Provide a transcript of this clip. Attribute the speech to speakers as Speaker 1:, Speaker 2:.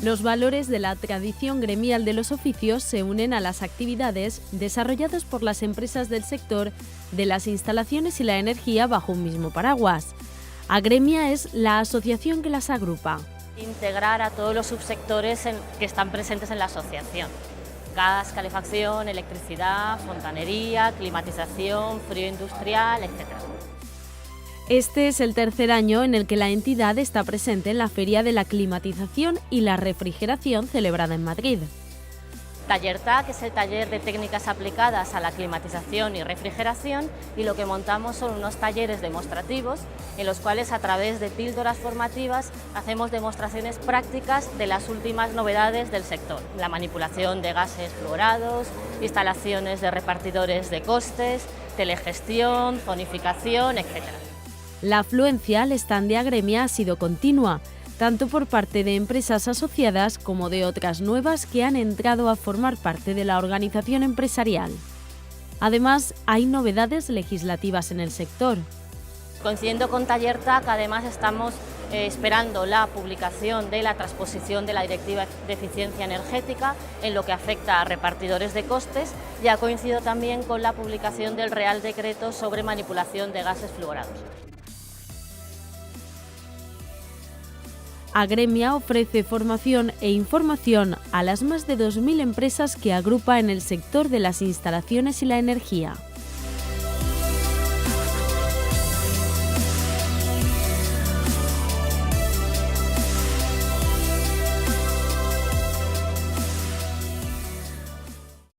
Speaker 1: Los valores de la tradición gremial de los oficios se unen a las actividades desarrolladas por las empresas del sector de las instalaciones y la energía bajo un mismo paraguas. Agremia es la asociación que las agrupa.
Speaker 2: Integrar a todos los subsectores que están presentes en la asociación. Gas, calefacción, electricidad, fontanería, climatización, frío industrial, etc.
Speaker 1: Este es el tercer año en el que la entidad está presente en la Feria de la Climatización y la Refrigeración celebrada en Madrid.
Speaker 2: Taller TAC es el taller de técnicas aplicadas a la climatización y refrigeración, y lo que montamos son unos talleres demostrativos en los cuales, a través de píldoras formativas, hacemos demostraciones prácticas de las últimas novedades del sector: la manipulación de gases fluorados, instalaciones de repartidores de costes, telegestión, zonificación, etc.
Speaker 1: La afluencia al stand de Agremia ha sido continua, tanto por parte de empresas asociadas como de otras nuevas que han entrado a formar parte de la organización empresarial. Además, hay novedades legislativas en el sector.
Speaker 2: Coincidiendo con Taller TAC, además estamos esperando la publicación de la transposición de la Directiva de Eficiencia Energética en lo que afecta a repartidores de costes, y ha coincidido también con la publicación del Real Decreto sobre manipulación de gases fluorados.
Speaker 1: Agremia ofrece formación e información a las más de 2.000 empresas que agrupa en el sector de las instalaciones y la energía.